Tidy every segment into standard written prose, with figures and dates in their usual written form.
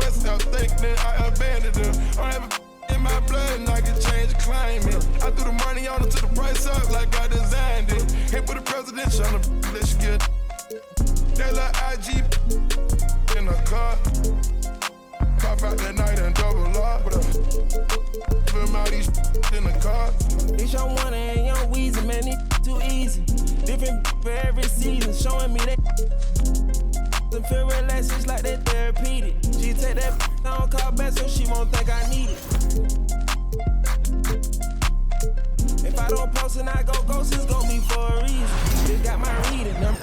West South thinking I abandoned them. I have a in my blood and I can change the climate. I threw the money on it to the price up like I designed it. Hit with the presidential on the let's get that little IG in a car. Pop out that night and double up. Film out these in the car. It's your one and young Weezy, man, it too easy. Different for every season, showing me that and feel relaxed, it's like that therapeutic. She take that I don't call back so she won't think I need it. If I don't post and I go ghost, it's gonna be for a reason. Just got my reading number.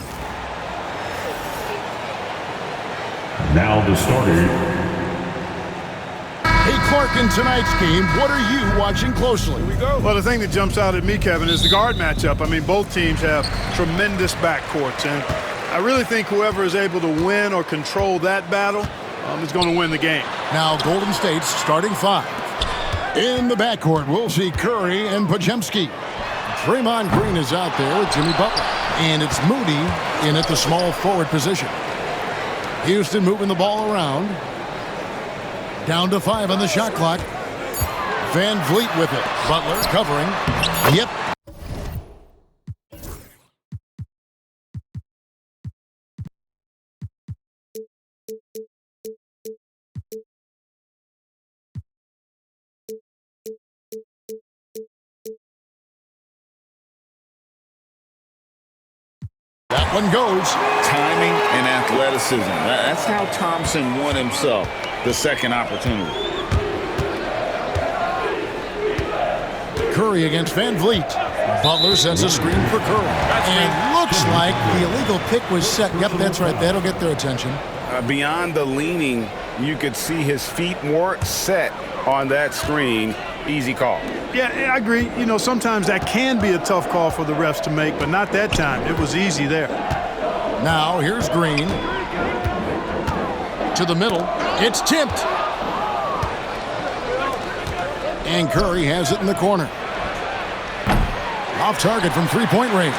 Now the starter. Hey, Clark, in tonight's game, what are you watching closely? Here we go. Well, the thing that jumps out at me, Kevin, is the guard matchup. I mean, both teams have tremendous backcourts, and I really think whoever is able to win or control that battle is going to win the game. Now, Golden State's starting five. In the backcourt, we'll see Curry and Podziemski. Draymond Green is out there with Jimmy Butler. And it's Moody in at the small forward position. Houston moving the ball around. Down to 5 on the shot clock. Van Vliet with it. Butler covering. Yep. That one goes. Timing and athleticism. That's how Thompson won himself the second opportunity. Curry against Van Vliet. Butler sends a screen for Curry. And looks like the illegal pick was set. Yep, that's right. That'll get their attention. Beyond the leaning, you could see his feet more set on that screen. Easy call. Yeah, I agree. You know, sometimes that can be a tough call for the refs to make, but not that time. It was easy there. Now, here's Green. To the middle. It's tipped. And Curry has it in the corner. Off target from three-point range.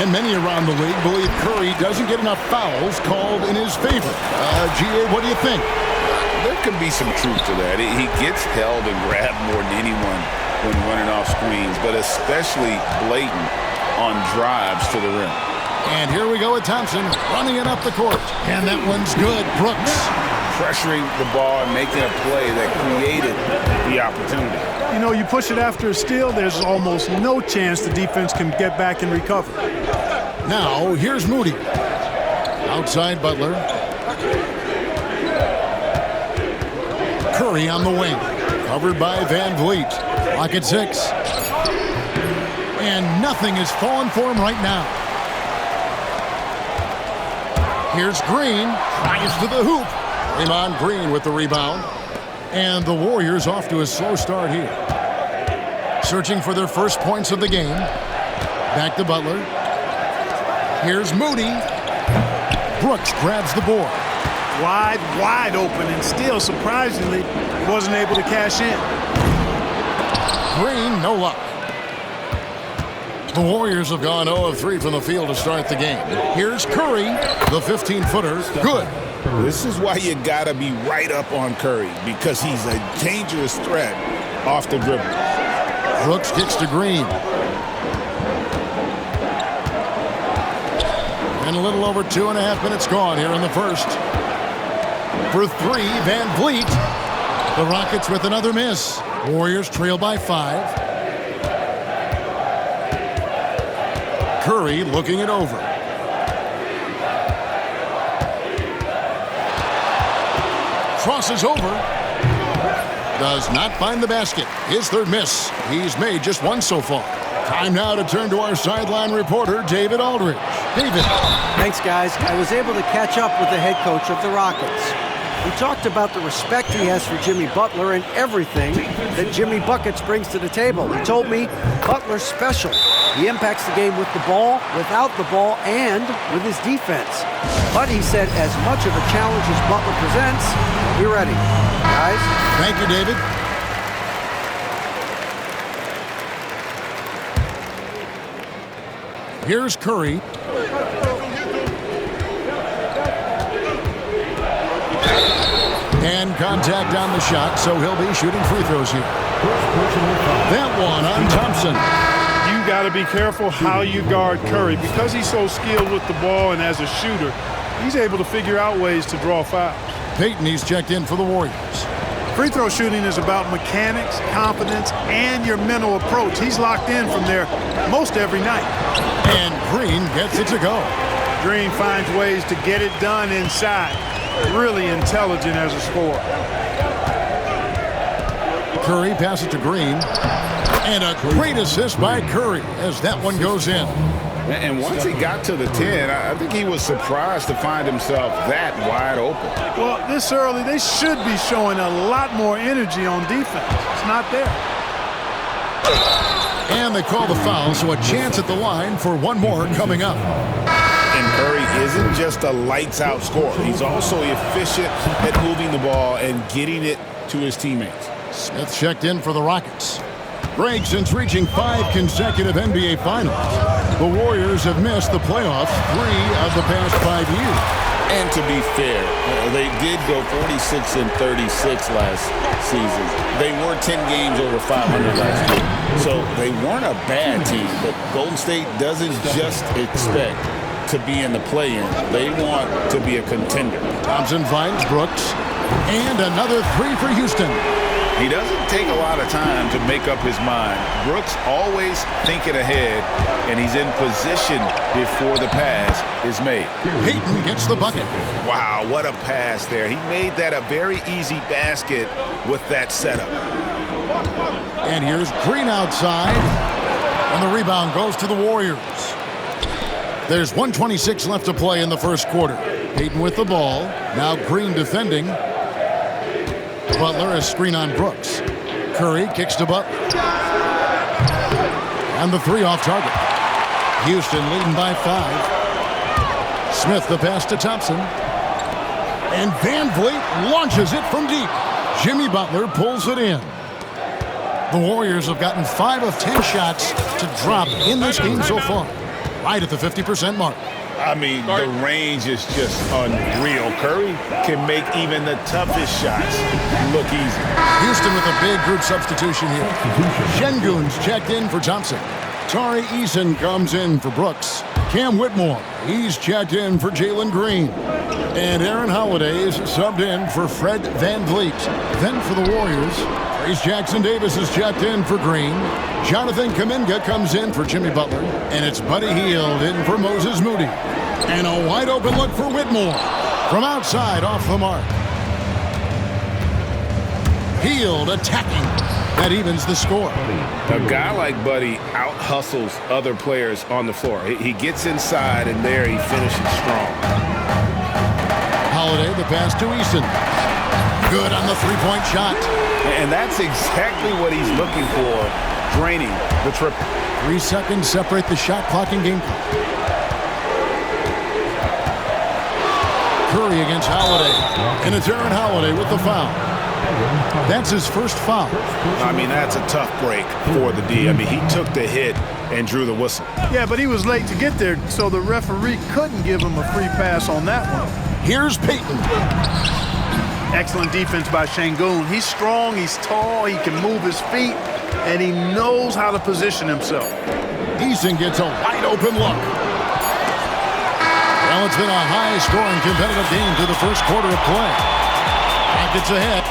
And many around the league believe Curry doesn't get enough fouls called in his favor. G.A., what do you think? There could be some truth to that. He gets held and grabbed more than anyone when running off screens, but especially blatant on drives to the rim. And here we go with Thompson running it up the court. And that one's good. Brooks. Pressuring the ball and making a play that created the opportunity. You know, you push it after a steal, there's almost no chance the defense can get back and recover. Now, here's Moody. Outside Butler. Curry on the wing. Covered by Van Vliet. Clock at 6. And nothing is falling for him right now. Here's Green. Tries to the hoop. Draymond Green with the rebound. And the Warriors off to a slow start here. Searching for their first points of the game. Back to Butler. Here's Moody. Brooks grabs the board. Wide open, and still, surprisingly, wasn't able to cash in. Green, no luck. The Warriors have gone 0 of 3 from the field to start the game. Here's Curry, the 15-footer. Good. This is why you got to be right up on Curry, because he's a dangerous threat off the dribble. Brooks kicks to Green. And a little over 2.5 minutes gone here in the first. For 3, Van Vliet. The Rockets with another miss. Warriors trail by 5. Curry looking it over. Crosses over. Does not find the basket. His third miss. He's made just one so far. Time now to turn to our sideline reporter, David Aldridge. David. Thanks, guys. I was able to catch up with the head coach of the Rockets. We talked about the respect he has for Jimmy Butler and everything that Jimmy Buckets brings to the table. He told me Butler's special. He impacts the game with the ball, without the ball, and with his defense. But he said as much of a challenge as Butler presents, be ready. Guys? Thank you, David. Here's Curry. Some contact on the shot, so he'll be shooting free throws here. That one on Thompson. You got to be careful how you guard Curry. Because he's so skilled with the ball and as a shooter, he's able to figure out ways to draw fouls. Payton, he's checked in for the Warriors. Free throw shooting is about mechanics, confidence, and your mental approach. He's locked in from there most every night. And Green gets it to go. Green finds ways to get it done inside. Really intelligent as a scorer. Curry passes it to Green. And a great assist by Curry as that one goes in. And once he got to the 10, I think he was surprised to find himself that wide open. Well, this early, they should be showing a lot more energy on defense. It's not there. And they call the foul, so a chance at the line for one more coming up. And Curry isn't just a lights-out scorer. He's also efficient at moving the ball and getting it to his teammates. Smith checked in for the Rockets. Greg, since reaching 5 consecutive NBA Finals, the Warriors have missed the playoffs 3 of the past 5 years. And to be fair, they did go 46-36 last season. They were 10 games over 500 last year. So they weren't a bad team, but Golden State doesn't just expect to be in the play-in. They want to be a contender. Thompson finds Brooks. And another 3 for Houston. He doesn't take a lot of time to make up his mind. Brooks always thinking ahead, and he's in position before the pass is made. Payton gets the bucket. Wow, what a pass there. He made that a very easy basket with that setup. And here's Green outside. And the rebound goes to the Warriors. There's 1:26 left to play in the first quarter. Payton with the ball. Now Green defending. Butler, a screen on Brooks. Curry kicks to Butler. And the 3 off target. Houston leading by 5. Smith the pass to Thompson. And Van Vliet launches it from deep. Jimmy Butler pulls it in. The Warriors have gotten 5 of 10 shots to drop in this game so far. Right at the 50% mark. I mean, the range is just unreal. Curry can make even the toughest shots look easy. Houston with a big group substitution here. Şengün's checked in for Thompson. Tari Eason comes in for Brooks. Cam Whitmore, he's checked in for Jalen Green. And Aaron Holiday is subbed in for Fred Van Vliet. Then for the Warriors, Trace Jackson-Davis is checked in for Green. Jonathan Kuminga comes in for Jimmy Butler. And it's Buddy Hield in for Moses Moody. And a wide open look for Whitmore. From outside off the mark. Hield attacking. That evens the score. A guy like Buddy out-hustles other players on the floor. He gets inside, and there he finishes strong. Holiday, the pass to Eason. Good on the three-point shot. And that's exactly what he's looking for, draining the triple. 3 seconds separate the shot clock and game clock. Curry against Holiday. And it's Aaron Holiday with the foul. That's his first foul. I mean, that's a tough break for the D. I mean, he took the hit and drew the whistle. Yeah, but he was late to get there, so the referee couldn't give him a free pass on that one. Here's Payton. Excellent defense by Şengün. He's strong, he's tall, he can move his feet, and he knows how to position himself. Eason gets a wide open look. Well, it's been a high-scoring competitive game through the first quarter of play. Rockets ahead.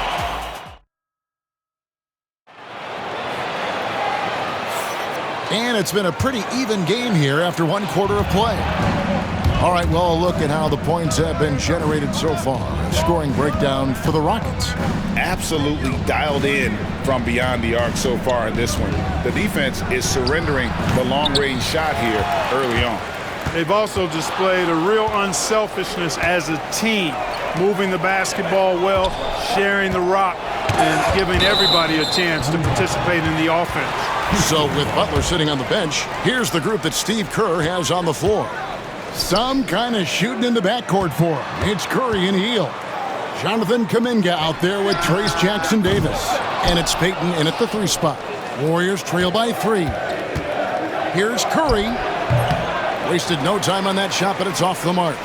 And it's been a pretty even game here after 1 quarter of play. All right, well, a look at how the points have been generated so far. A scoring breakdown for the Rockets. Absolutely dialed in from beyond the arc so far in this one. The defense is surrendering the long-range shot here early on. They've also displayed a real unselfishness as a team, moving the basketball well, sharing the rock, and giving everybody a chance to participate in the offense. So with Butler sitting on the bench, here's the group that Steve Kerr has on the floor. Some kind of shooting in the backcourt for him. It's Curry and Hield. Jonathan Kuminga out there with Trace Jackson-Davis. And it's Payton in at the 3 spot. Warriors trail by 3. Here's Curry. Wasted no time on that shot, but it's off the mark.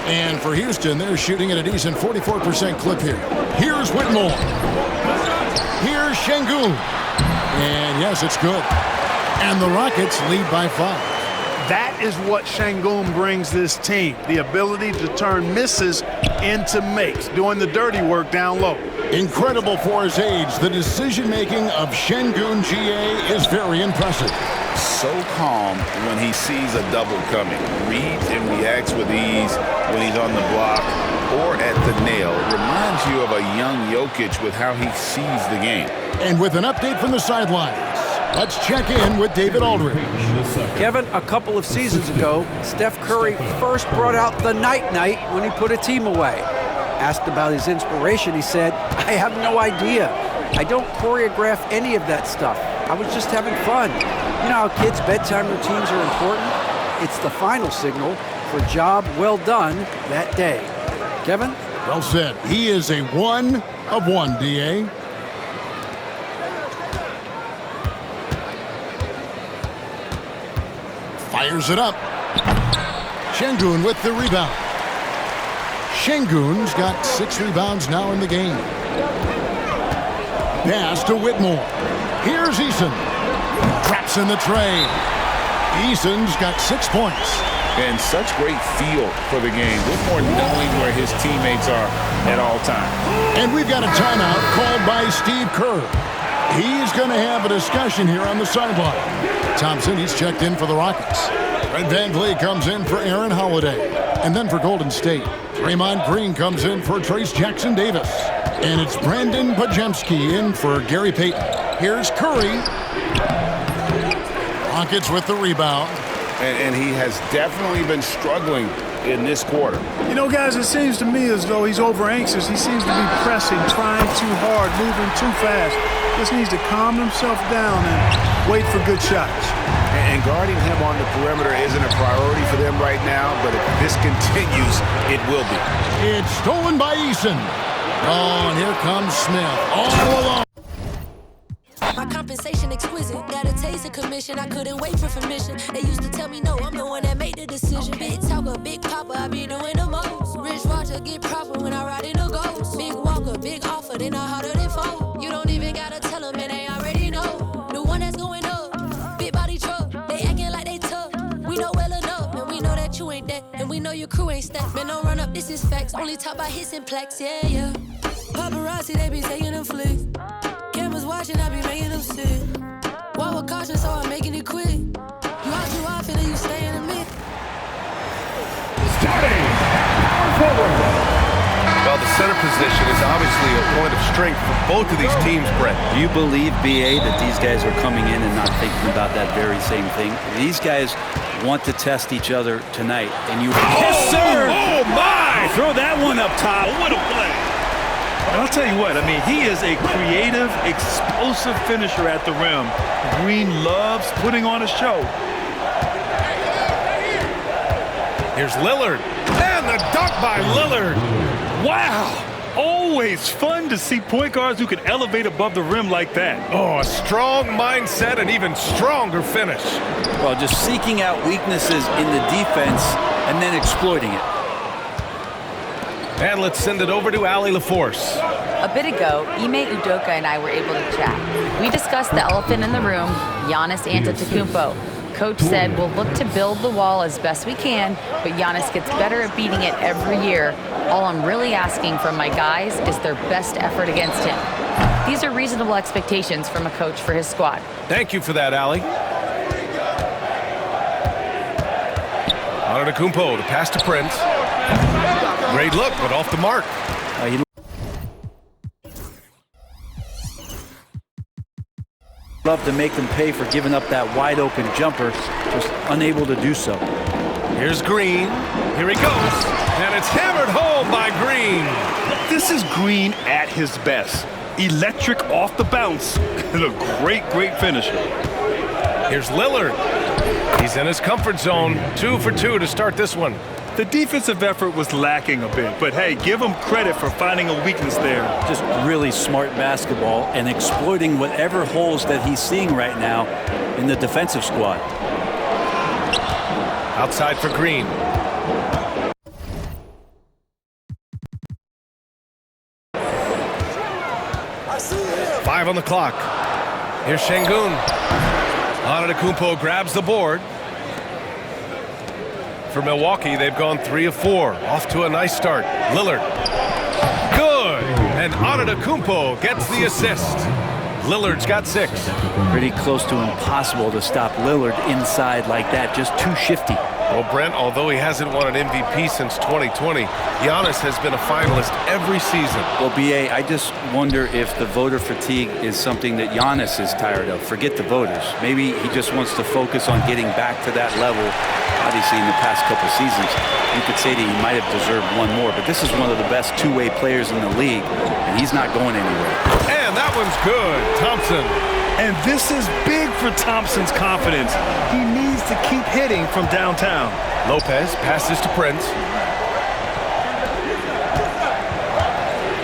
And for Houston, they're shooting at a decent 44% clip here. Here's Whitmore. Here's Şengün. And yes, it's good. And the Rockets lead by 5. That is what Şengün brings this team, the ability to turn misses into makes, doing the dirty work down low. Incredible for his age. The decision-making of Şengün GA is very impressive. So calm when he sees a double coming. Reads and reacts with ease when he's on the block or at the nail. Reminds you of a young Jokic with how he sees the game. And with an update from the sidelines, let's check in with David Aldridge. Kevin, a couple of seasons ago, Steph Curry first brought out the night-night when he put a team away. Asked about his inspiration, he said, "I have no idea. I don't choreograph any of that stuff. I was just having fun." You know how kids' bedtime routines are important? It's the final signal for job well done that day. Kevin? Well said. He is a 1 of 1, D.A. Fires it up. Şengün with the rebound. Şengün's got 6 rebounds now in the game. Pass to Whitmore. Here's Eason. Traps in the tray. Eason's got 6 points. And such great feel for the game. Whitmore knowing where his teammates are at all times. And we've got a timeout called by Steve Kerr. He's going to have a discussion here on the sideline. Thompson, he's checked in for the Rockets. Fred VanVleet comes in for Aaron Holiday. And then for Golden State, Draymond Green comes in for Trace Jackson Davis. And it's Brandon Podziemski in for Gary Payton. Here's Curry. Rockets with the rebound. And he has definitely been struggling in this quarter. You know, guys, it seems to me as though he's over-anxious. He seems to be pressing, trying too hard, moving too fast. Just needs to calm himself down and wait for good shots. And guarding him on the perimeter isn't a priority for them right now, but if this continues, it will be. It's stolen by Eason. Oh, and here comes Smith. All alone. My compensation exquisite. Got a taste of commission. I couldn't wait for permission. They used to tell me no, I'm the one that made the decision. Big talker, big papa, I be doing the most. Rich Roger get proper when I ride in a ghost. Big walker, big offer, they know harder than foe. You don't even gotta tell them, and they already know. The one that's going up, big body truck. They acting like they tough. We know well enough, and we know that you ain't that. And we know your crew ain't stacked. Man, don't run up, this is facts. Only talk about hits and plaques, yeah, yeah. Paparazzi, they be taking them flicks. Cameras watching, I be making them sick. Walk with caution, so I'm making it quick. You out too often, and you stay in the mix. Starting forward. Well, the center position is obviously a point of strength for both of these teams, Brett. Do you believe, B.A., that these guys are coming in and not thinking about that very same thing? These guys want to test each other tonight, and you... Yes, sir! Oh, my! Throw that one up top. What a play. And I'll tell you what, I mean, he is a creative, explosive finisher at the rim. Green loves putting on a show. Here's Lillard. And the dunk by Lillard. Wow! Always fun to see point guards who can elevate above the rim like that. Oh, a strong mindset and even stronger finish. Well, just seeking out weaknesses in the defense and then exploiting it. And let's send it over to Allie LaForce. A bit ago, Ime Udoka and I were able to chat. We discussed the elephant in the room, Giannis Antetokounmpo. Coach said we'll look to build the wall as best we can, but Giannis gets better at beating it every year. All I'm really asking from my guys is their best effort against him. These are reasonable expectations from a coach for his squad. Thank you for that, Allie. Antetokounmpo to pass to Prince. Great look, but off the mark. Love to make them pay for giving up that wide open jumper, just unable to do so. Here's Green. Here he goes. And it's hammered home by Green. This is Green at his best. Electric off the bounce. And a great, great finisher. Here's Lillard. He's in his comfort zone. 2 for 2 to start this one. The defensive effort was lacking a bit, but hey, give him credit for finding a weakness there. Just really smart basketball and exploiting whatever holes that he's seeing right now in the defensive squad. Outside for Green. 5 on the clock. Here's Şengün. Antetokounmpo grabs the board. For Milwaukee, they've gone 3 of 4. Off to a nice start. Lillard. Good. And Antetokounmpo gets the assist. Lillard's got 6. Pretty close to impossible to stop Lillard inside like that. Just too shifty. Well, Brent, although he hasn't won an MVP since 2020, Giannis has been a finalist every season. Well, B.A., I just wonder if the voter fatigue is something that Giannis is tired of. Forget the voters. Maybe he just wants to focus on getting back to that level. Obviously, in the past couple seasons, you could say that he might have deserved one more, but this is one of the best two-way players in the league, and he's not going anywhere. And that one's good. Thompson. And this is big for Thompson's confidence. He needs to keep hitting from downtown. Lopez passes to Prince.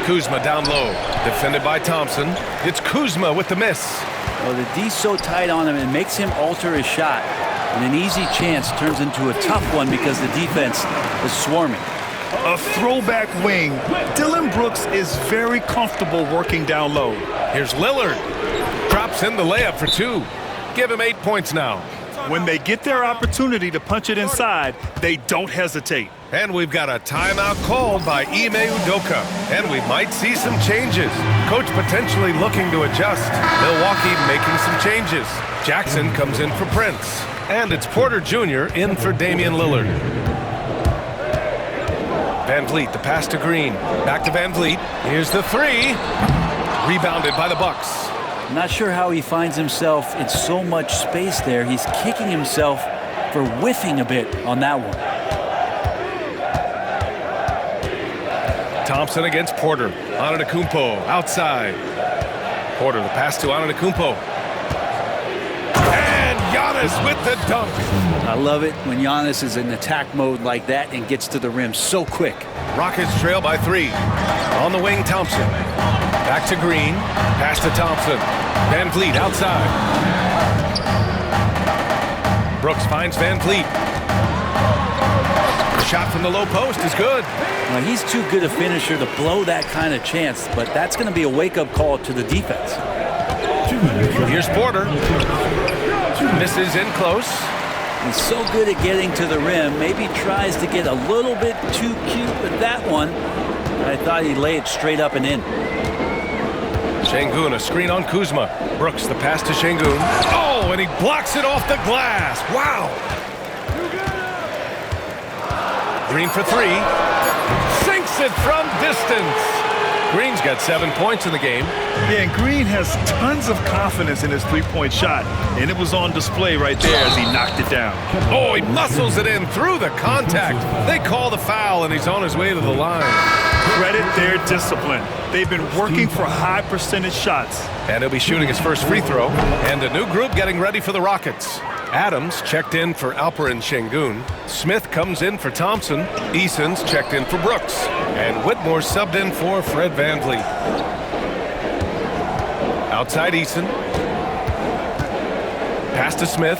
Kuzma down low, defended by Thompson. It's Kuzma with the miss. Well, the D's so tight on him, it makes him alter his shot. And an easy chance turns into a tough one because the defense is swarming. A throwback wing. Dillon Brooks is very comfortable working down low. Here's Lillard. Drops in the layup for 2. Give him 8 points now. When they get their opportunity to punch it inside, they don't hesitate. And we've got a timeout called by Ime Udoka. And we might see some changes. Coach potentially looking to adjust. Milwaukee making some changes. Jackson comes in for Prince. And it's Porter Jr. in for Damian Lillard. Van Vliet, the pass to Green. Back to Van Vliet. Here's the 3. Rebounded by the Bucks. I'm not sure how he finds himself in so much space there. He's kicking himself for whiffing a bit on that one. Thompson against Porter. Antetokounmpo outside. Porter, the pass to Antetokounmpo. And Giannis with the dunk. I love it when Giannis is in attack mode like that and gets to the rim so quick. Rockets trail by 3. On the wing, Thompson. Back to Green. Pass to Thompson. Van Vliet outside. Brooks finds Van Vliet. The shot from the low post is good. Well, he's too good a finisher to blow that kind of chance, but that's going to be a wake-up call to the defense. Here's Porter. Misses in close. He's so good at getting to the rim. Maybe tries to get a little bit too cute with that one. I thought he'd lay it straight up and in. Şengün, a screen on Kuzma. Brooks, the pass to Şengün. Oh, and he blocks it off the glass. Wow. Green for 3. Sinks it from distance. Green's got 7 points in the game. Yeah, and Green has tons of confidence in his three-point shot, and it was on display right there as he knocked it down. Oh, he muscles it in through the contact. They call the foul, and he's on his way to the line. Credit their discipline. They've been working for high percentage shots. And he'll be shooting his first free throw. And a new group getting ready for the Rockets. Adams checked in for Alperen Şengün. Smith comes in for Thompson. Eason's checked in for Brooks. And Whitmore subbed in for Fred VanVleet. Outside Eason. Pass to Smith.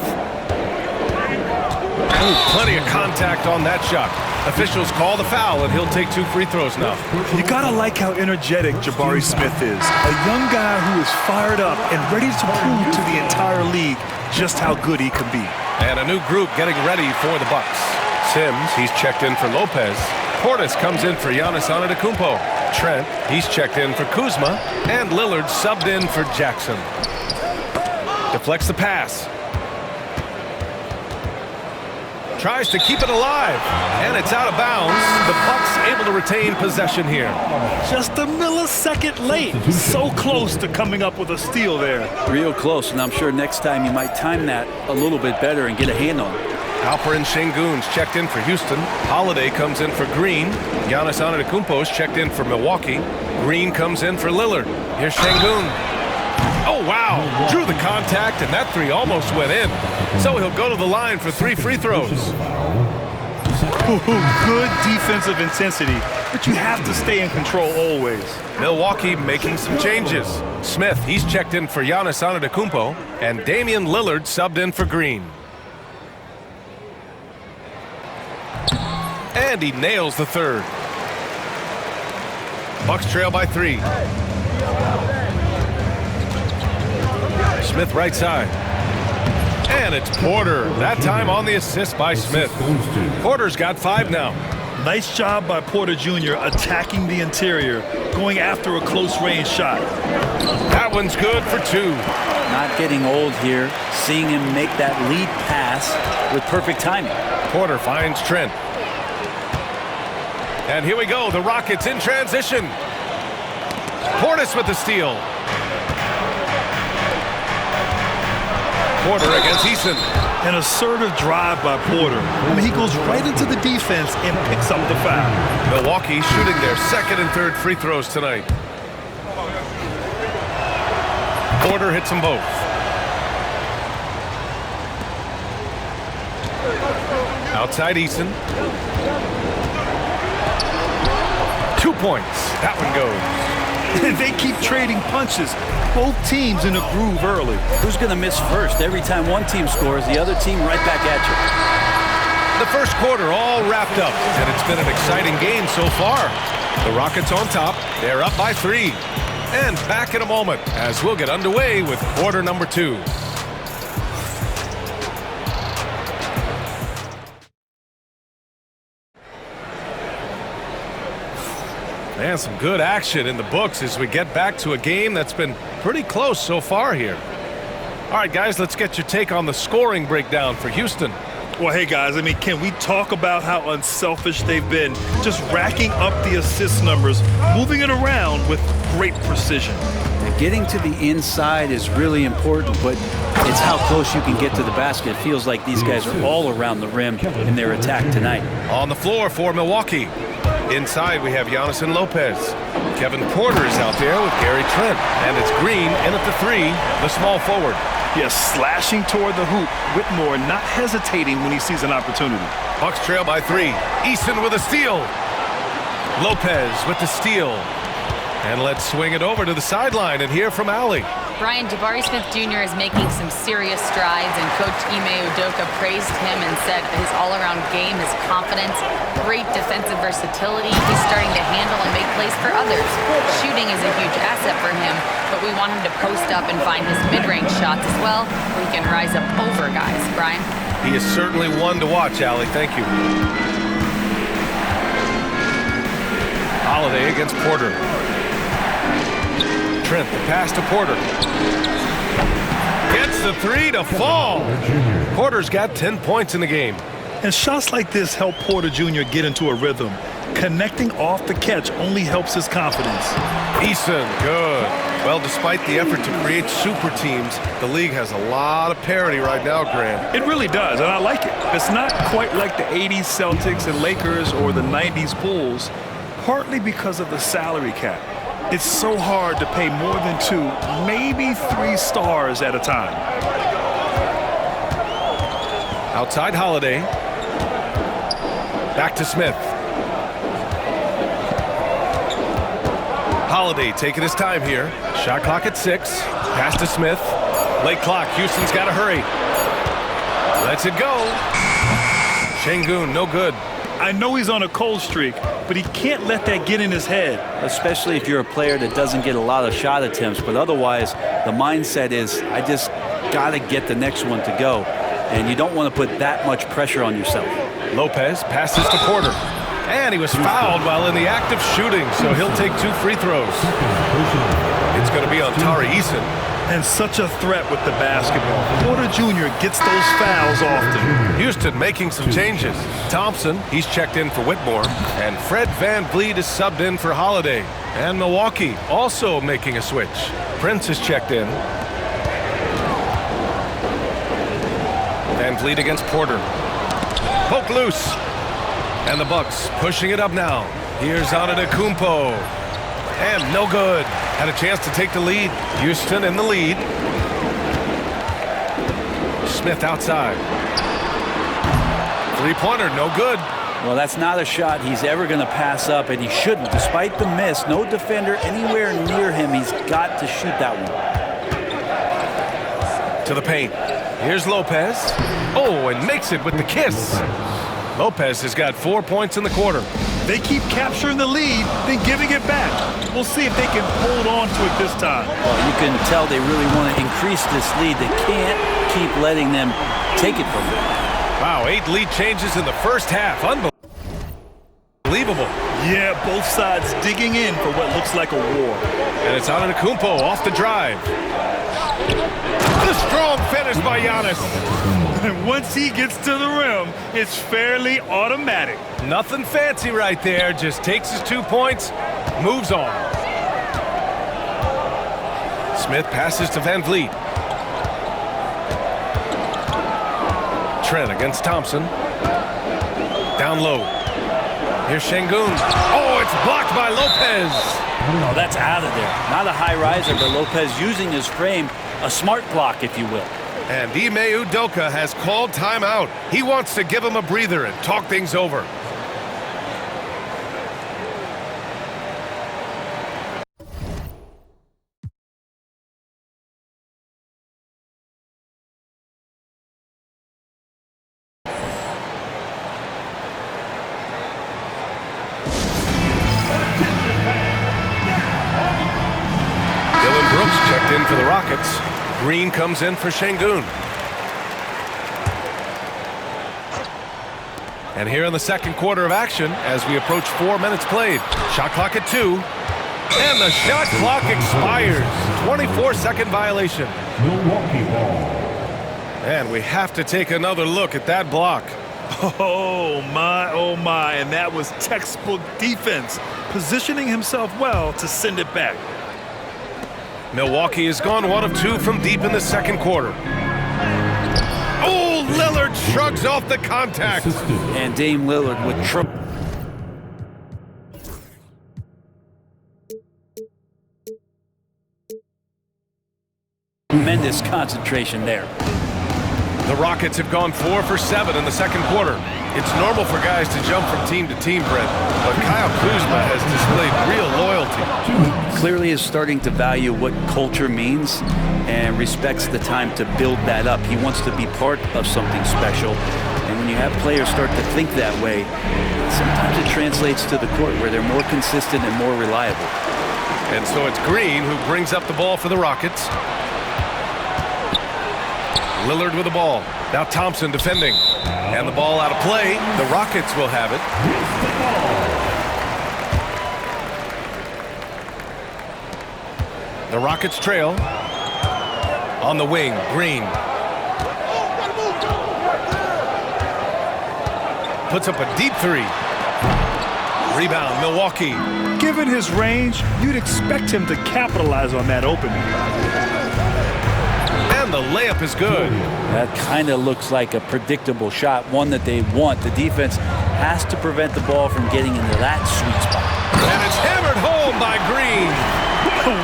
Ooh, plenty of contact on that shot. Officials call the foul, and he'll take 2 free throws now. You gotta like how energetic Jabari Smith is. A young guy who is fired up and ready to prove to the entire league just how good he can be. And a new group getting ready for the Bucks. Sims, he's checked in for Lopez. Portis comes in for Giannis Antetokounmpo. Trent, he's checked in for Kuzma. And Lillard subbed in for Jackson. Deflects the pass. Tries to keep it alive, and it's out of bounds. The Bucks able to retain possession here. Just a millisecond late. So close to coming up with a steal there. Real close, and I'm sure next time you might time that a little bit better and get a hand on it. Alperen Şengün's checked in for Houston. Holiday comes in for Green. Giannis Antetokounmpo's checked in for Milwaukee. Green comes in for Lillard. Here's Şengün. Oh, wow. Drew the contact, and that 3 almost went in. So he'll go to the line for 3 free throws. Good defensive intensity, but you have to stay in control always. Milwaukee making some changes. Smith, he's checked in for Giannis Antetokounmpo, and Damian Lillard subbed in for Green. And he nails the 3rd. Bucks trail by 3. Smith right side. And it's Porter. That time on the assist by Smith. Porter's got 5 now. Nice job by Porter Jr. attacking the interior, going after a close-range shot. That one's good for 2. Not getting old here. Seeing him make that lead pass with perfect timing. Porter finds Trent. And here we go. The Rockets in transition. Portis with the steal. Porter against Eason. An assertive drive by Porter. I mean, he goes right into the defense and picks up the foul. Milwaukee shooting their second and third free throws tonight. Porter hits them both. Outside Eason. 2 points. That one goes. They keep trading punches. Both teams in a groove early. Who's going to miss first? Every time one team scores, the other team right back at you. The first quarter all wrapped up, and it's been an exciting game so far. The Rockets on top. They're up by 3. And back in a moment as we'll get underway with quarter number 2. And some good action in the books as we get back to a game that's been pretty close so far here. All right, guys, let's get your take on the scoring breakdown for Houston. Well, hey, guys, I mean, can we talk about how unselfish they've been? Just racking up the assist numbers, moving it around with great precision. And getting to the inside is really important, but it's how close you can get to the basket. It feels like these guys are all around the rim in their attack tonight. On the floor for Milwaukee. Inside, we have Giannis and Lopez. Kevin Porter is out there with Gary Trent. And it's Green in at the 3, the small forward. Yes, slashing toward the hoop. Whitmore not hesitating when he sees an opportunity. Bucks trail by 3. Eason with a steal. Lopez with the steal. And let's swing it over to the sideline and hear from Allie. Brian, Jabari Smith Jr. is making some serious strides, and Coach Ime Udoka praised him and said his all-around game, his confidence, great defensive versatility. He's starting to handle and make plays for others. Shooting is a huge asset for him, but we want him to post up and find his mid-range shots as well, where he can rise up over guys. Brian? He is certainly one to watch, Allie. Thank you. Holiday against Porter. Trent, the pass to Porter. Gets the 3 to fall. Porter's got 10 points in the game. And shots like this help Porter Jr. get into a rhythm. Connecting off the catch only helps his confidence. Eason, good. Well, despite the effort to create super teams, the league has a lot of parity right now, Grant. It really does, and I like it. It's not quite like the 80s Celtics and Lakers or the 90s Bulls, partly because of the salary cap. It's so hard to pay more than 2, maybe 3 stars at a time. Outside Holiday. Back to Smith. Holiday taking his time here. Shot clock at 6. Pass to Smith. Late clock. Houston's got to hurry. Lets it go. Şengün, no good. I know he's on a cold streak, but he can't let that get in his head. Especially if you're a player that doesn't get a lot of shot attempts, but otherwise the mindset is, I just got to get the next one to go. And you don't want to put that much pressure on yourself. Lopez passes to Porter. And he was fouled while in the act of shooting, so he'll take 2 free throws. It's going to be on Tari Eason. And such a threat with the basketball. Porter Jr. gets those fouls often. Houston making some changes. Thompson, he's checked in for Whitmore. And Fred VanVleet is subbed in for Holiday. And Milwaukee also making a switch. Prince is checked in. VanVleet against Porter. Poke loose. And the Bucks pushing it up now. Here's Antetokounmpo. And no good. Had a chance to take the lead. Houston in the lead. Smith outside. 3-pointer, no good. Well, that's not a shot he's ever going to pass up, and he shouldn't. Despite the miss, no defender anywhere near him. He's got to shoot that one. To the paint. Here's Lopez. Oh, and makes it with the kiss. Lopez has got 4 points in the quarter. They keep capturing the lead, then giving it back. We'll see if they can hold on to it this time. Well, you can tell they really want to increase this lead. They can't keep letting them take it from them. Wow, 8 lead changes in the first half. Unbelievable. Yeah, both sides digging in for what looks like a war. And it's Antetokounmpo off the drive. The strong finish by Giannis. And once he gets to the rim, it's fairly automatic. Nothing fancy right there. Just takes his 2 points, moves on. Smith passes to Van Vliet. Trent against Thompson. Down low. Here's Şengün. Oh, it's blocked by Lopez. Oh, that's out of there. Not a high riser, but Lopez using his frame. A smart block, if you will. And Ime Udoka has called timeout. He wants to give him a breather and talk things over. Checked in for the Rockets. Green comes in for Şengün. And here in the second quarter of action, as we approach 4 minutes played. Shot clock at 2. And the shot clock expires. 24-second violation. Milwaukee ball. And we have to take another look at that block. Oh my, and that was textbook defense. Positioning himself well to send it back. Milwaukee has gone 1 of 2 from deep in the second quarter. Oh, Lillard shrugs off the contact. And Dame Lillard with tremendous concentration there. The Rockets have gone 4 for 7 in the second quarter. It's normal for guys to jump from team to team, Brent, but Kyle Kuzma has displayed real loyalty. Clearly is starting to value what culture means and respects the time to build that up. He wants to be part of something special. And when you have players start to think that way, sometimes it translates to the court where they're more consistent and more reliable. And so it's Green who brings up the ball for the Rockets. Lillard with the ball. Now Thompson defending. And the ball out of play. The Rockets will have it. The Rockets trail. On the wing, Green. Puts up a deep 3. Rebound, Milwaukee. Given his range, you'd expect him to capitalize on that opening. And the layup is good. That kind of looks like a predictable shot, one that they want. The defense has to prevent the ball from getting into that sweet spot. And it's hammered home by Green.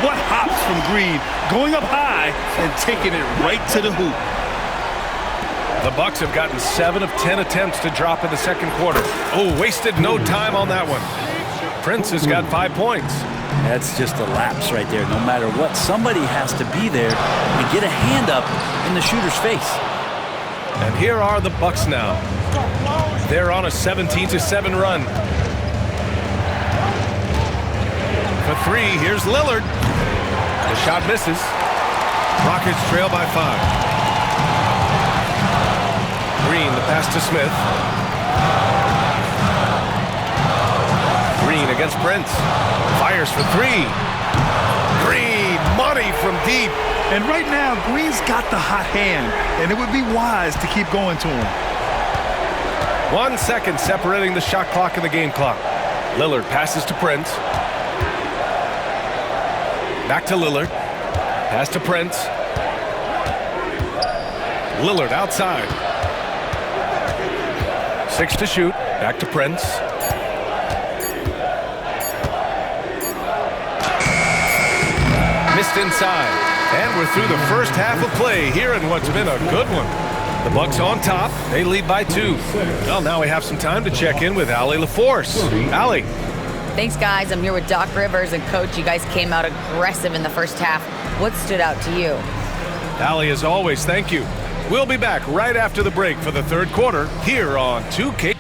What hops from Green, going up high and taking it right to the hoop. The Bucks have gotten 7 of 10 attempts to drop in the second quarter. Oh, wasted no time on that one. Prince has got 5 points. That's just a lapse right there. No matter what, somebody has to be there and get a hand up in the shooter's face. And here are the Bucks now. They're on a 17-7 run. For 3, here's Lillard. The shot misses. Rockets trail by 5. Green, the pass to Smith. Green against Prince. Fires for 3. Green, money from deep. And right now, Green's got the hot hand, and it would be wise to keep going to him. 1 second separating the shot clock and the game clock. Lillard passes to Prince. Back to Lillard. Pass to Prince. Lillard outside. 6 to shoot. Back to Prince. Missed inside. And we're through the first half of play here in what's been a good one. The Bucks on top. They lead by 2. Well, now we have some time to check in with Allie LaForce. Allie. Thanks, guys. I'm here with Doc Rivers and Coach. You guys came out aggressive in the first half. What stood out to you? Allie, as always, thank you. We'll be back right after the break for the third quarter here on 2K.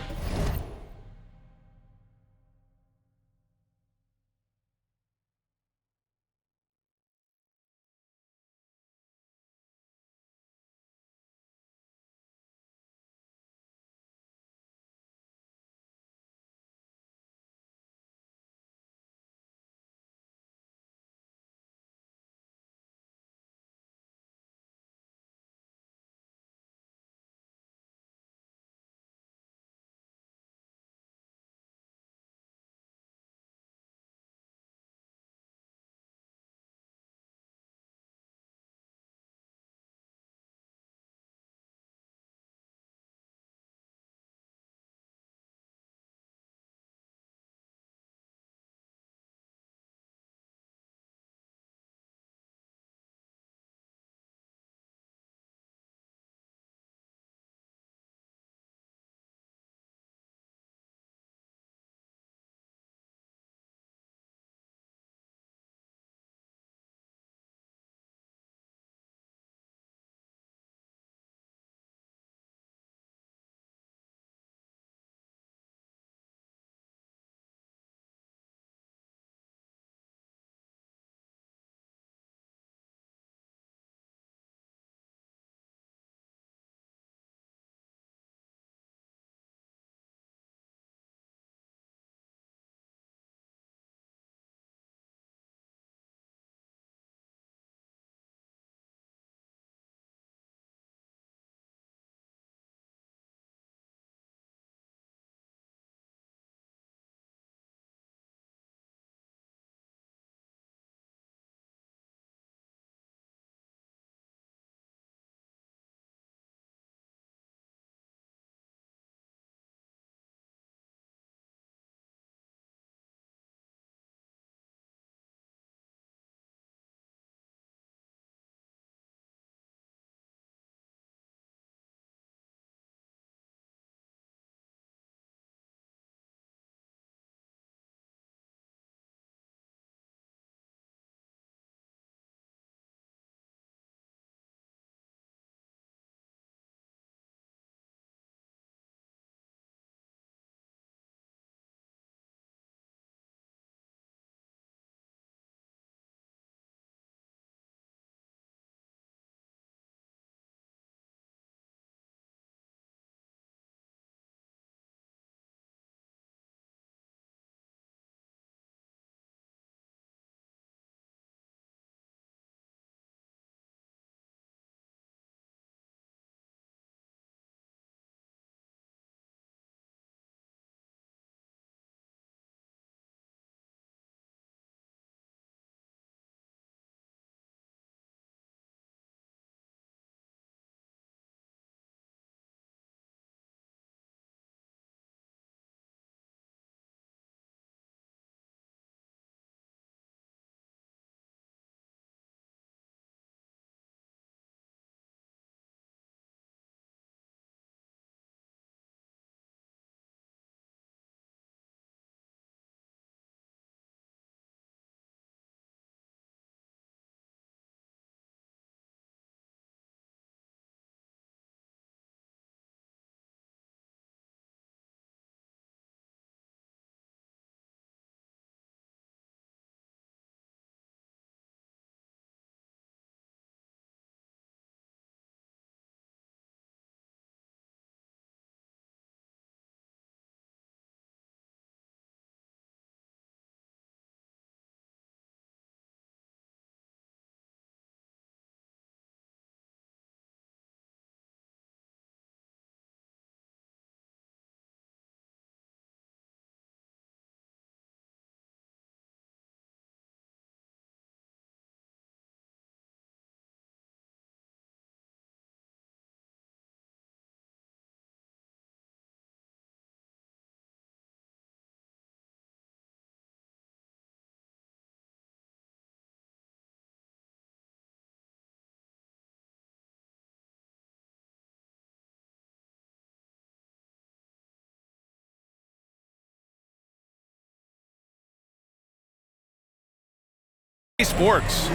Sports.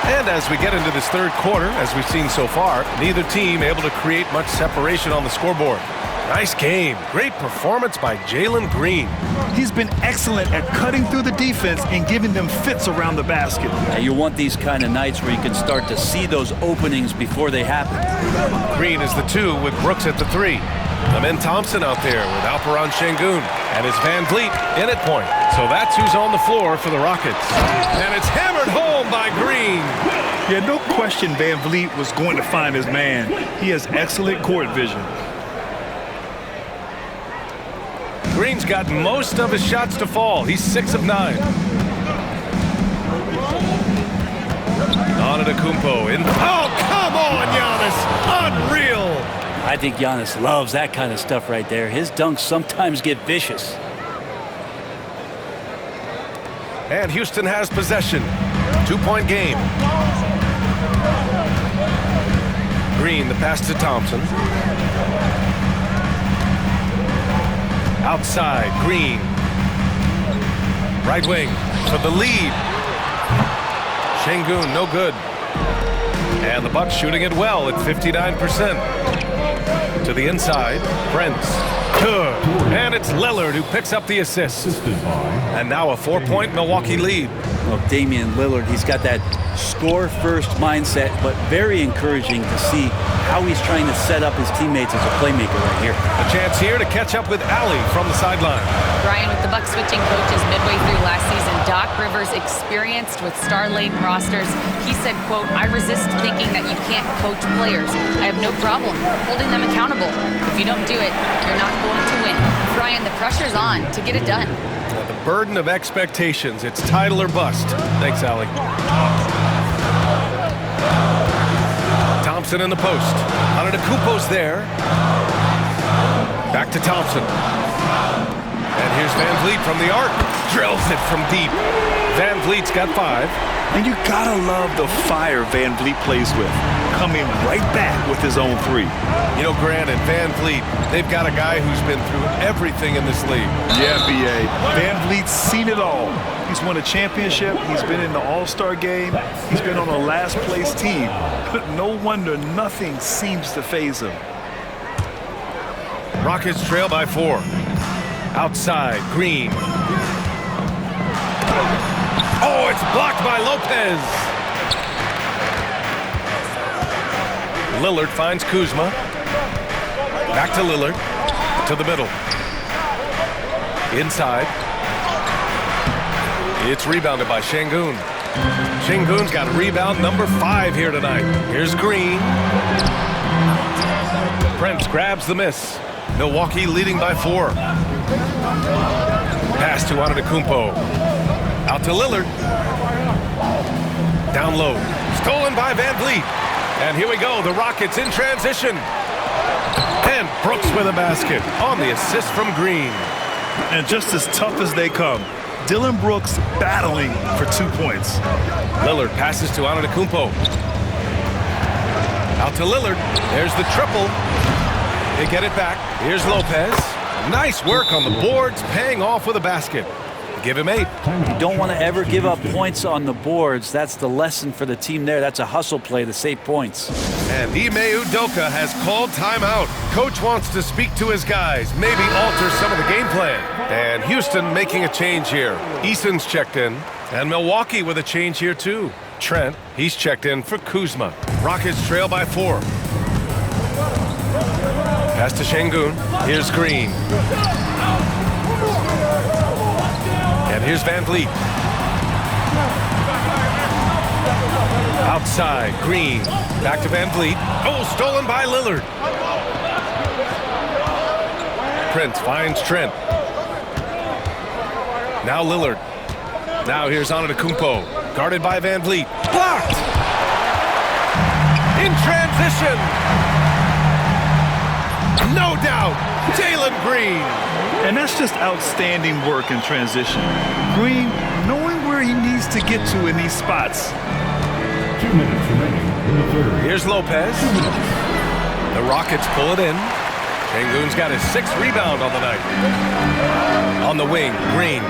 And as we get into this third quarter, as we've seen so far, neither team able to create much separation on the scoreboard. Nice game. Great performance by Jalen Green. He's been excellent at cutting through the defense and giving them fits around the basket. Now you want these kind of nights where you can start to see those openings before they happen. Green is the 2 with Brooks at the 3. Amen Thompson out there with Alperen Şengün. And it's Van Vliet in at point. So that's who's on the floor for the Rockets. And it's hammered home by Green. Yeah, no question Van Vliet was going to find his man. He has excellent court vision. Green's got most of his shots to fall. He's 6 of 9. Antetokounmpo in. Oh, come on, Giannis. Unreal. I think Giannis loves that kind of stuff right there. His dunks sometimes get vicious. And Houston has possession. 2-point game. Green, the pass to Thompson. Outside, Green. Right wing for the lead. Şengün, no good. And the Bucks shooting it well at 59%. To the inside, Prince. Good. And it's Lillard who picks up the assist. And now a 4-point Milwaukee lead. Well, Damian Lillard, he's got that score-first mindset, but very encouraging to see how he's trying to set up his teammates as a playmaker right here. A chance here to catch up with Allie from the sideline. Brian, with the Bucks switching coaches midway through last season, Doc Rivers, experienced with star-laden rosters, he said, quote, "I resist thinking that you can't coach players. I have no problem holding them accountable. If you don't do it, you're not going to win." Brian, the pressure's on to get it done. The burden of expectations. It's title or bust. Thanks, Allie. Thompson in the post. Antetokounmpo's there. Back to Thompson. And here's Van Vliet from the arc. Drills it from deep. Van Vliet's got 5. And you gotta love the fire Van Vliet plays with, coming right back with his own 3. You know, Grant and Van Vliet, they've got a guy who's been through everything in this league. Yeah, B.A. Van Vliet's seen it all. He's won a championship. He's been in the All-Star game. He's been on a last-place team. But no wonder nothing seems to faze him. Rockets trail by 4. Outside, Green. Oh, it's blocked by Lopez. Lillard finds Kuzma. Back to Lillard. To the middle. Inside. It's rebounded by Şengün. Şengün's got rebound number 5 here tonight. Here's Green. Prince grabs the miss. Milwaukee leading by 4. Pass to Antetokounmpo. Out to Lillard. Down low. Stolen by Van Vliet. And here we go. The Rockets in transition. And Brooks with a basket on the assist from Green. And just as tough as they come, Dillon Brooks battling for 2 points. Lillard passes to Antetokounmpo. Out to Lillard. There's the triple. They get it back. Here's Lopez. Nice work on the boards, paying off with a basket. Give him 8. You don't want to ever give up points on the boards. That's the lesson for the team there. That's a hustle play to save points. And Ime Udoka has called timeout. Coach wants to speak to his guys, maybe alter some of the game plan. And Houston making a change here. Eason's checked in. And Milwaukee with a change here too. Trent, he's checked in for Kuzma. Rockets trail by 4. Pass to Şengün. Here's Green. And here's Van Vliet. Outside, Green. Back to Van Vliet. Oh, stolen by Lillard. Prince finds Trent. Now Lillard. Now here's Antetokounmpo. Guarded by Van Vliet. Blocked! In transition! No doubt, Jalen Green. And that's just outstanding work in transition. Green knowing where he needs to get to in these spots. 2 minutes remaining in the third. Here's Lopez. The Rockets pull it in. Sengun's got his 6th rebound on the night. On the wing, Green.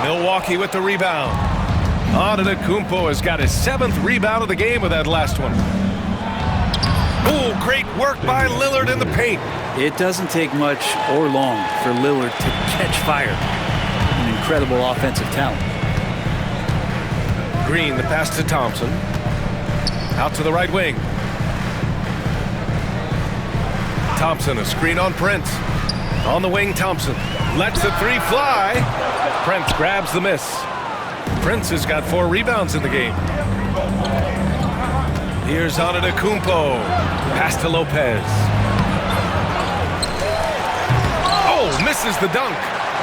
Milwaukee with the rebound. Antetokounmpo has got his 7th rebound of the game with that last one. Ooh, great work by Lillard in the paint. It doesn't take much or long for Lillard to catch fire. An incredible offensive talent. Green, the pass to Thompson. Out to the right wing. Thompson, a screen on Prince. On the wing, Thompson lets the 3 fly. Prince grabs the miss. Prince has got 4 rebounds in the game. Here's Antetokounmpo. Pass to Lopez. Oh, misses the dunk.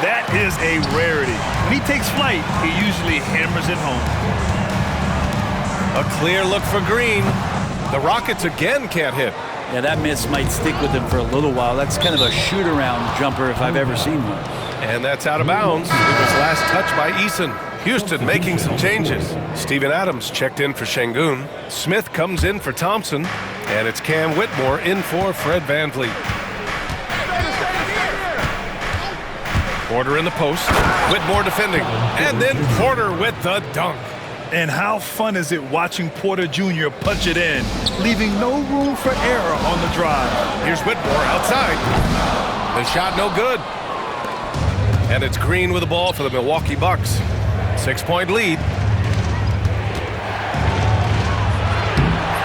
That is a rarity. When he takes flight, he usually hammers it home. A clear look for Green. The Rockets again can't hit. Yeah, that miss might stick with him for a little while. That's kind of a shoot-around jumper if I've ever seen one. And that's out of bounds. It was last touched by Eason. Houston making some changes. Steven Adams checked in for Sengun. Smith comes in for Thompson. And it's Cam Whitmore in for Fred VanVleet. Porter in the post. Whitmore defending. And then Porter with the dunk. And how fun is it watching Porter Jr. punch it in, leaving no room for error on the drive. Here's Whitmore outside. The shot no good. And it's Green with the ball for the Milwaukee Bucks. 6-point lead.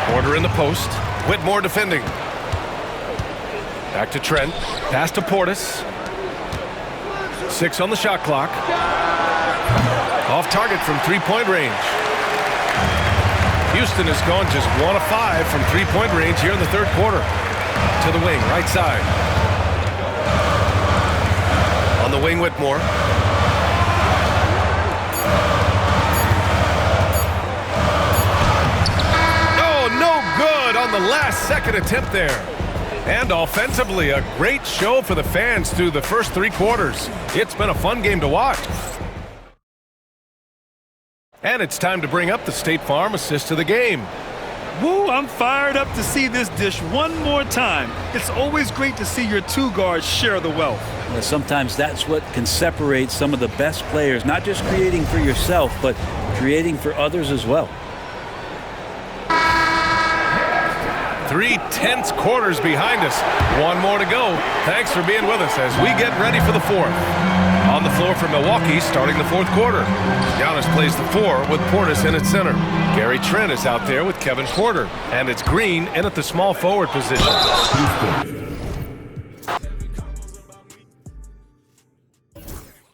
Porter in the post. Whitmore defending. Back to Trent. Pass to Portis. 6 on the shot clock. Off target from 3-point range. Houston has gone just 1 of 5 from 3-point range here in the 3rd quarter. To the wing, right side. On the wing, Whitmore. Oh, no good on the last second attempt there. And offensively, a great show for the fans through the first 3 quarters. It's been a fun game to watch. And it's time to bring up the State Farm assist of the game. Woo, I'm fired up to see this dish one more time. It's always great to see your 2 guards share the wealth. Well, sometimes that's what can separate some of the best players, not just creating for yourself, but creating for others as well. 3 tense quarters behind us. 1 more to go. Thanks for being with us as we get ready for the 4th. On the floor for Milwaukee starting the 4th quarter. Giannis plays the 4 with Portis in at center. Gary Trent is out there with Kevin Porter. And it's Green in at the small forward position.